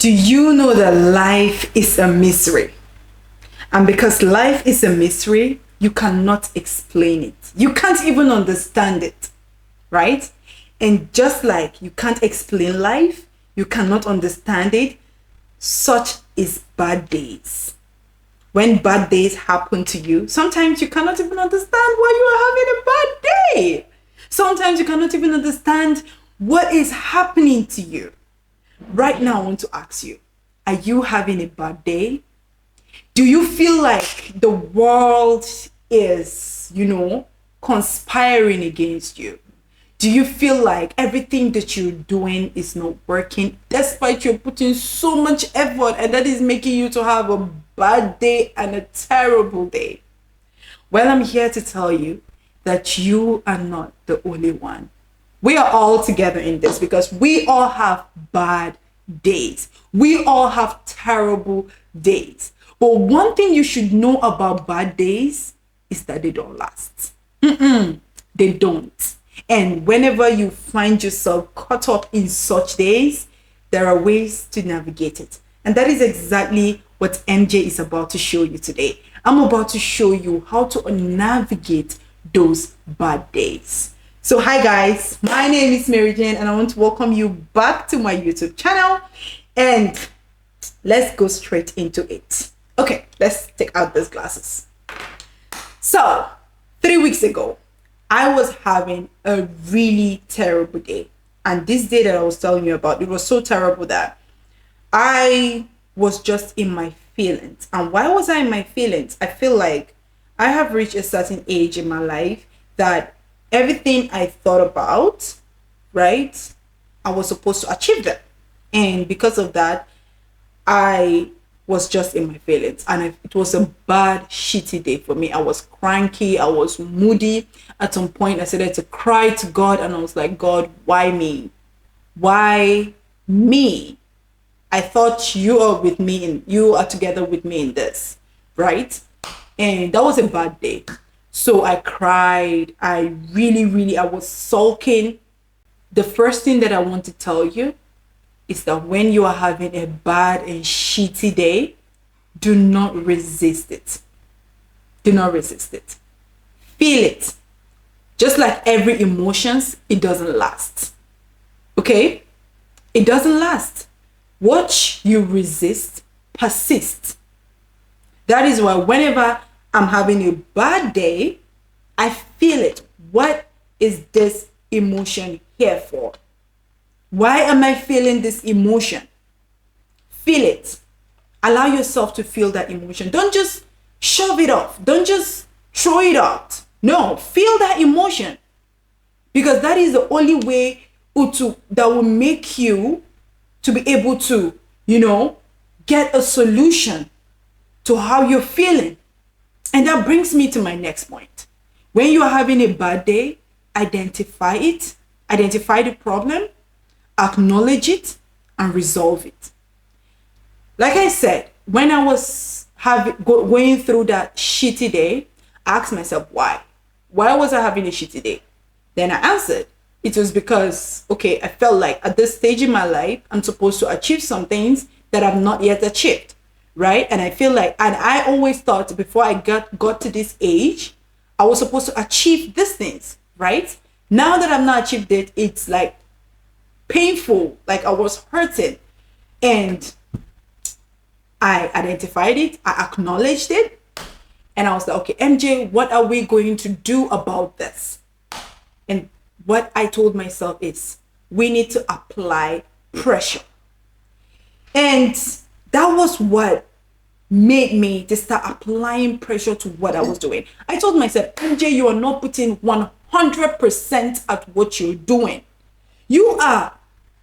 Do you know that life is a mystery? And because life is a mystery, you cannot explain it. You can't even understand it, right? And just like you can't explain life, you cannot understand it, such is bad days. When bad days happen to you, sometimes you cannot even understand why you are having a bad day. Sometimes you cannot even understand what is happening to you. Right now, I want to ask you, are you having a bad day? Do you feel like the world is, conspiring against you? Do you feel like everything that you're doing is not working despite you're putting so much effort and that is making you to have a bad day and a terrible day? Well, I'm here to tell you that you are not the only one. We are all together in this because we all have bad days. We all have terrible days. But one thing you should know about bad days is that they don't last. They don't. And whenever you find yourself caught up in such days, there are ways to navigate it. And that is exactly what MJ is about to show you today. I'm about to show you how to navigate those bad days. So hi guys, my name is Mary Jane and I want to welcome you back to my YouTube channel. And let's go straight into it. Okay, let's take out those glasses. So 3 weeks ago, I was having a really terrible day. And this day that I was telling you about, it was so terrible that I was just in my feelings. And why was I in my feelings? I feel like I have reached a certain age in my life that everything I thought about, right, I was supposed to achieve them. And because of that, I was just in my feelings. And it was a bad, shitty day for me. I was cranky. I was moody. At some point, I started to cry to God. And I was like, God, why me? Why me? I thought you are with me and you are together with me in this, right? And that was a bad day. So I cried. I was sulking. The first thing that I want to tell you is that when you are having a bad and shitty day, do not resist it. Do not resist it. Feel it. Just like every emotions, it doesn't last. Okay? It doesn't last. What you resist persists. That is why whenever I'm having a bad day, I feel it. What is this emotion here for? Why am I feeling this emotion? Feel it. Allow yourself to feel that emotion. Don't just shove it off. Don't just throw it out. No, feel that emotion. Because that is the only way that will make you to be able to, get a solution to how you're feeling. And that brings me to my next point. When you are having a bad day, identify it, identify the problem, acknowledge it, and resolve it. Like I said, when I was going through that shitty day, I asked myself why. Why was I having a shitty day? Then I answered. It was because, I felt like at this stage in my life, I'm supposed to achieve some things that I've not yet achieved, right? And I feel like, and I always thought before I got to this age, I was supposed to achieve these things, right? Now that I've not achieved it, it's like painful, like I was hurting. And I identified it, I acknowledged it, and I was like, okay, MJ, what are we going to do about this? And what I told myself is, we need to apply pressure. And that was what made me to start applying pressure to what I was doing. I told myself, MJ, you are not putting 100% at what you're doing. You are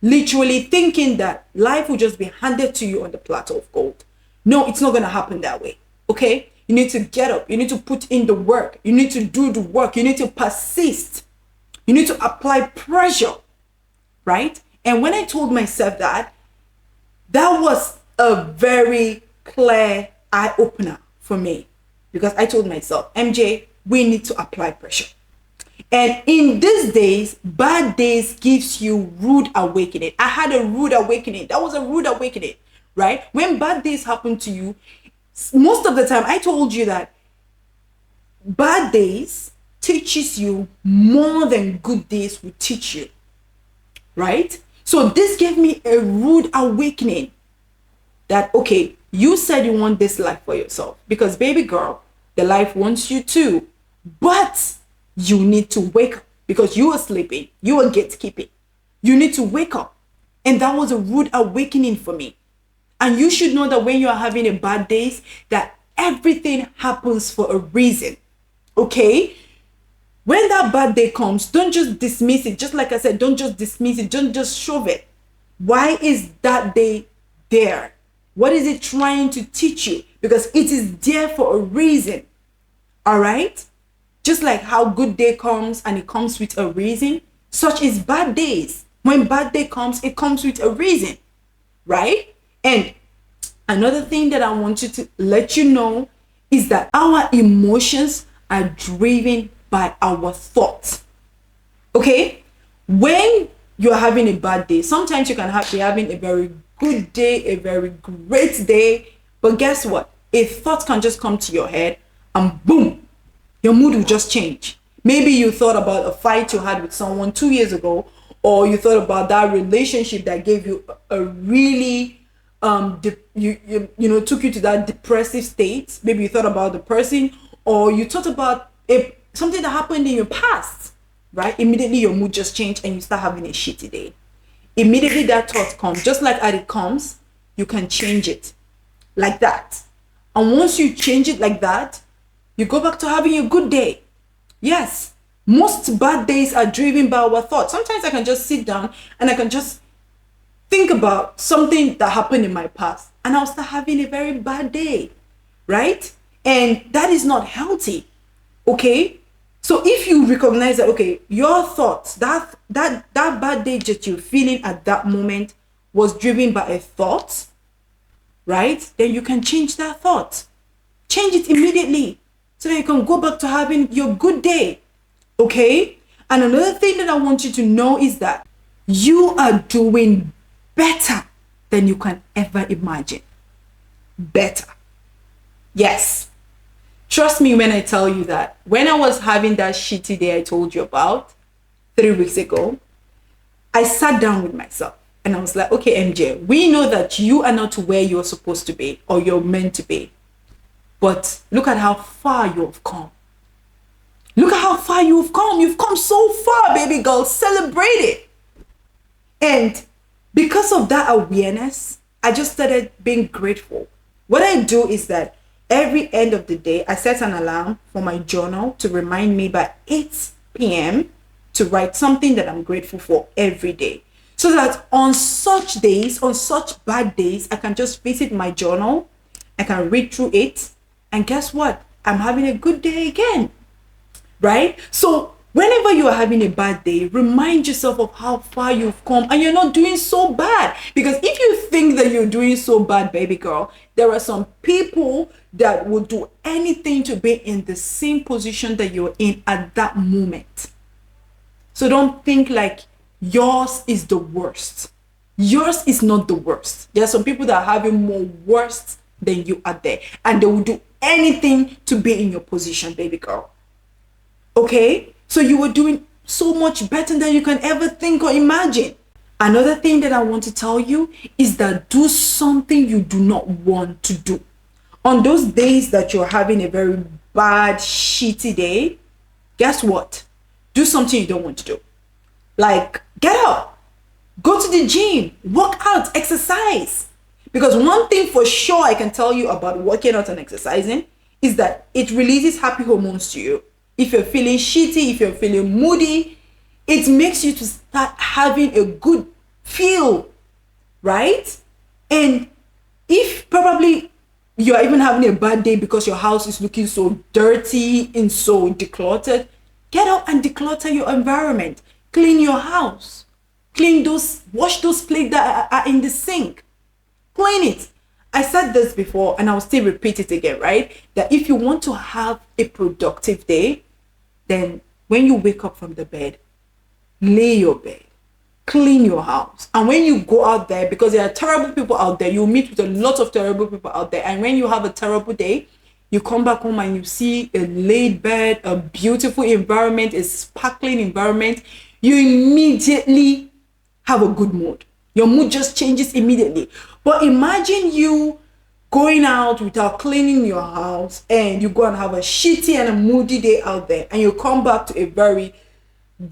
literally thinking that life will just be handed to you on the platter of gold. No, it's not going to happen that way. Okay? You need to get up. You need to put in the work. You need to do the work. You need to persist. You need to apply pressure. Right? And when I told myself that was a very clear eye-opener for me. Because I told myself, MJ, we need to apply pressure. And in these days, bad days gives you rude awakening. I had a rude awakening. That was a rude awakening. right? When bad days happen to you, most of the time, I told you that bad days teaches you more than good days will teach you, right? So this gave me a rude awakening that, okay, you said you want this life for yourself, because baby girl, the life wants you too, but you need to wake up, because you are sleeping, you are gatekeeping. You need to wake up. And that was a rude awakening for me. And you should know that when you are having a bad days, that everything happens for a reason. Okay? When that bad day comes, don't just dismiss it. Just like I said, don't just dismiss it. Don't just shove it. Why is that day there? What is it trying to teach you? Because it is there for a reason. All right? Just like how good day comes and it comes with a reason, such is bad days. When bad day comes, it comes with a reason. Right? And another thing that I want you to let you know is that our emotions are driven by our thoughts. Okay? When you're having a bad day, sometimes you can be having a very good day, a very great day, but guess what? A thought can just come to your head and boom, your mood will just change. Maybe you thought about a fight you had with someone 2 years ago, or you thought about that relationship that gave you a really took you to that depressive state. Maybe you thought about the person, or you thought about something that happened in your past, right? Immediately your mood just changed and you start having a shitty day. Immediately that thought comes, just like as it comes, you can change it like that. And once you change it like that, you go back to having a good day. Yes, most bad days are driven by our thoughts. Sometimes I can just sit down and I can just think about something that happened in my past and I'll start having a very bad day, right? And that is not healthy, okay? So if you recognize that, okay, your thoughts, that bad day that you're feeling at that moment was driven by a thought, right? Then you can change that thought. Change it immediately so that you can go back to having your good day, okay? And another thing that I want you to know is that you are doing better than you can ever imagine. Better. Yes. Trust me when I tell you that when I was having that shitty day I told you about 3 weeks ago, I sat down with myself and I was like, okay, MJ, we know that you are not where you're supposed to be or you're meant to be. But look at how far you have come. Look at how far you've come. You've come so far, baby girl. Celebrate it. And because of that awareness, I just started being grateful. What I do is that every end of the day, I set an alarm for my journal to remind me by 8 p.m. to write something that I'm grateful for every day. So that on such days, on such bad days, I can just visit my journal. I can read through it. And guess what? I'm having a good day again. Right? So whenever you are having a bad day, remind yourself of how far you've come and you're not doing so bad. Because if you think that you're doing so bad, baby girl, there are some people that will do anything to be in the same position that you're in at that moment. So don't think like yours is the worst. Yours is not the worst. There are some people that are having more worst than you are there. And they will do anything to be in your position, baby girl. Okay? So you were doing so much better than you can ever think or imagine. Another thing that I want to tell you is that do something you do not want to do. On those days that you're having a very bad, shitty day, guess what? Do something you don't want to do. Like, get up, go to the gym, work out, exercise. Because one thing for sure I can tell you about working out and exercising is that it releases happy hormones to you. If you're feeling shitty, if you're feeling moody, it makes you to start having a good feel, right? And if probably you're even having a bad day because your house is looking so dirty and so decluttered, get up and declutter your environment. Clean your house. Wash those plates that are in the sink. Clean it. I said this before and I'll still repeat it again, right? That if you want to have a productive day, then when you wake up from the bed, lay your bed. clean your house. And when you go out there, because there are terrible people out there, you meet with a lot of terrible people out there. And when you have a terrible day, you come back home and you see a laid bed, a beautiful environment, a sparkling environment, you immediately have a good mood. Your mood just changes immediately. But imagine you going out without cleaning your house, and you go and have a shitty and a moody day out there, and you come back to a very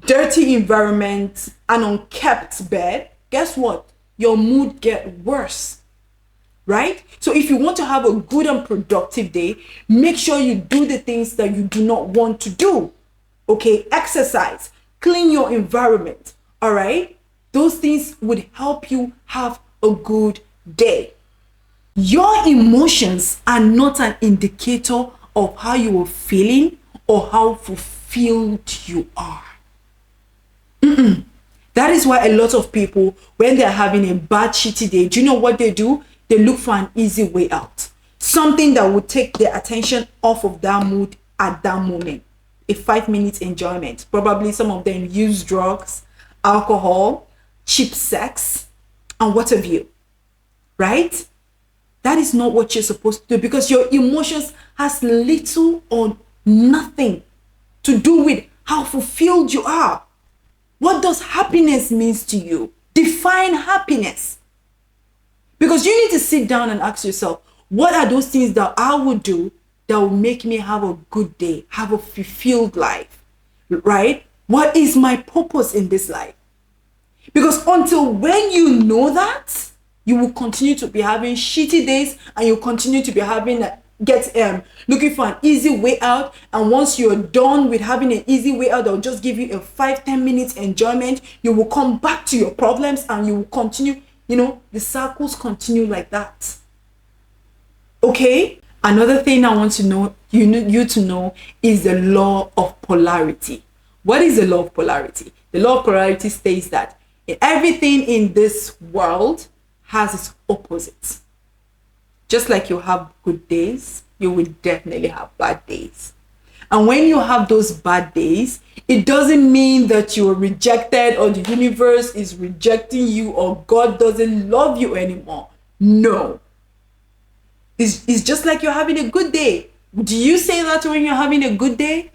dirty environment, an unkept bed. Guess what? Your mood get worse, right? So if you want to have a good and productive day, make sure you do the things that you do not want to do. Okay, exercise, clean your environment. All right, those things would help you have a good day. Your emotions are not an indicator of how you are feeling or how fulfilled you are. That is why a lot of people, when they're having a bad, shitty day, do you know what they do? They look for an easy way out. Something that would take their attention off of that mood at that moment. A 5-minute enjoyment. Probably some of them use drugs, alcohol, cheap sex, and what have you. Right? That is not what you're supposed to do, because your emotions has little or nothing to do with how fulfilled you are. What does happiness means to you? Define happiness. Because you need to sit down and ask yourself, what are those things that I would do that will make me have a good day, have a fulfilled life, right? What is my purpose in this life? Because until when you know that, you will continue to be having shitty days, and you continue to be having looking for an easy way out. And once you're done with having an easy way out, they'll just give you a 5-10 minutes enjoyment. You will come back to your problems, and you will continue, the circles continue like that. Okay? Another thing I want to know, you to know, is the law of polarity. What is the law of polarity? The law of polarity states that everything in this world has its opposites. Just like you have good days, you will definitely have bad days. And when you have those bad days, it doesn't mean that you are rejected, or the universe is rejecting you, or God doesn't love you anymore. No. It's just like you're having a good day. Do you say that when you're having a good day?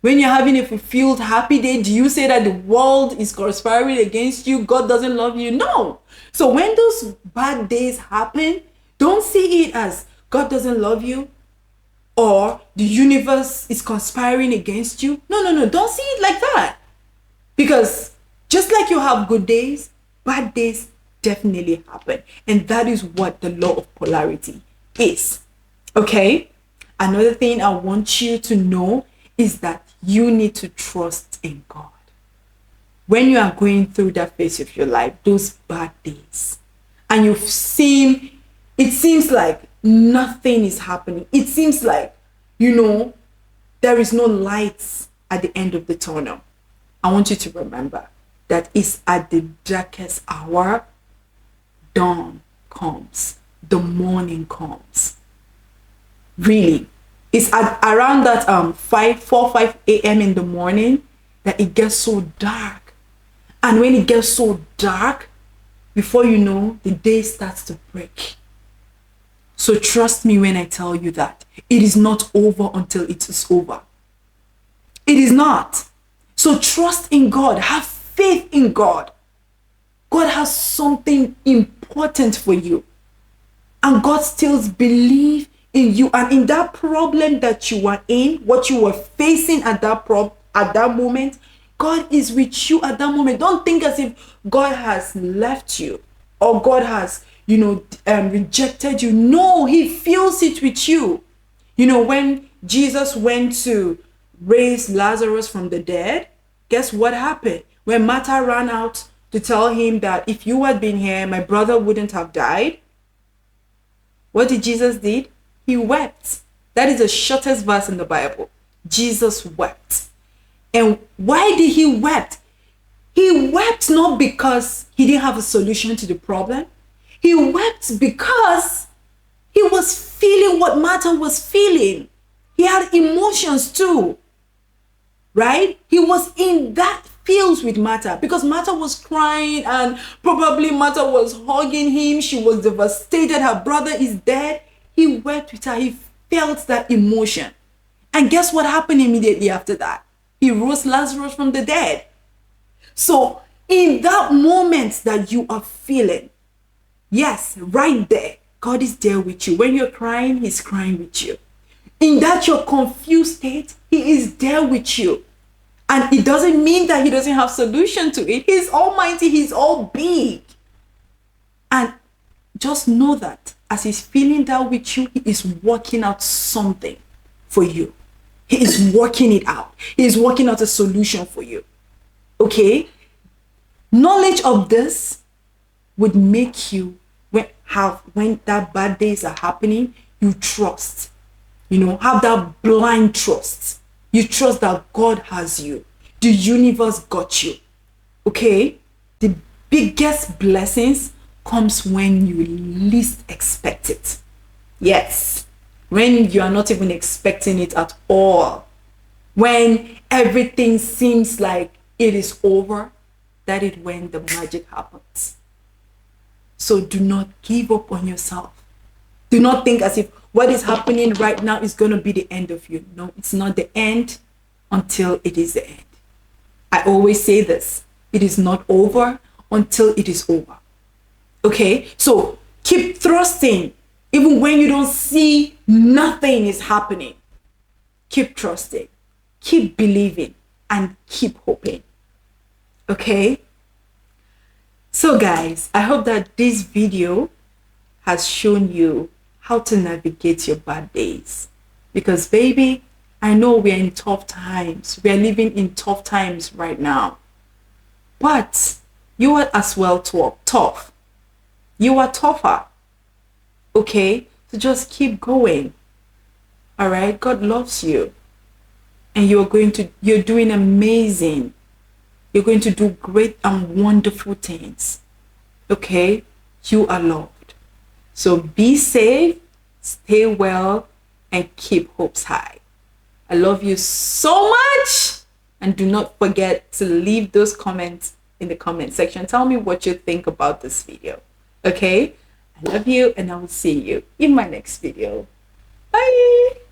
When you're having a fulfilled, happy day, do you say that the world is conspiring against you? God doesn't love you? No. So when those bad days happen, don't see it as God doesn't love you or the universe is conspiring against you. No. Don't see it like that. Because just like you have good days, bad days definitely happen. And that is what the law of polarity is. Okay? Another thing I want you to know is that you need to trust in God. When you are going through that phase of your life, those bad days, and it seems like nothing is happening. It seems like, there is no lights at the end of the tunnel. I want you to remember that it's at the darkest hour, dawn comes, the morning comes. Really, it's at around that 5 a.m. in the morning that it gets so dark. And when it gets so dark, before you know, the day starts to break. So trust me when I tell you that it is not over until it is over. It is not. So trust in God. Have faith in God. God has something important for you. And God still believes in you. And in that problem that you are in, what you were facing at that moment, God is with you at that moment. Don't think as if God has left you or God has, rejected you. No, he feels it with you. When Jesus went to raise Lazarus from the dead, guess what happened? When Martha ran out to tell him that if you had been here, my brother wouldn't have died, what did Jesus did? He wept. That is the shortest verse in the Bible. Jesus wept. And why did he wept? He wept not because he didn't have a solution to the problem. He wept because he was feeling what Martha was feeling. He had emotions too, right? He was in that feels with Martha, because Martha was crying and probably Martha was hugging him. She was devastated. Her brother is dead. He wept with her. He felt that emotion. And guess what happened immediately after that? He rose Lazarus from the dead. So in that moment that you are feeling, yes, right there, God is there with you. When you're crying, he's crying with you. In that your confused state, he is there with you. And it doesn't mean that he doesn't have solution to it. He's almighty, he's all big. And just know that as he's feeling that with you, he is working out something for you. He is working it out. He is working out a solution for you. Okay? Knowledge of this would make you, when that bad days are happening, you trust. Have that blind trust. You trust that God has you. The universe got you. Okay? The biggest blessings comes when you least expect it. Yes. When you are not even expecting it at all. When everything seems like it is over, that is when the magic happens. So do not give up on yourself. Do not think as if what is happening right now is going to be the end of you. No, it's not the end until it is the end. I always say this. It is not over until it is over. Okay? So keep thrusting. Even when you don't see nothing is happening. Keep trusting. Keep believing. And keep hoping. Okay? So guys, I hope that this video has shown you how to navigate your bad days. Because baby, I know we are in tough times. We are living in tough times right now. But you are as well tough. You are tougher. Okay? So just keep going. Alright? God loves you. And you're doing amazing. You're going to do great and wonderful things. Okay? You are loved. So be safe, stay well, and keep hopes high. I love you so much. And do not forget to leave those comments in the comment section. Tell me what you think about this video. Okay? I love you, and I will see you in my next video. Bye.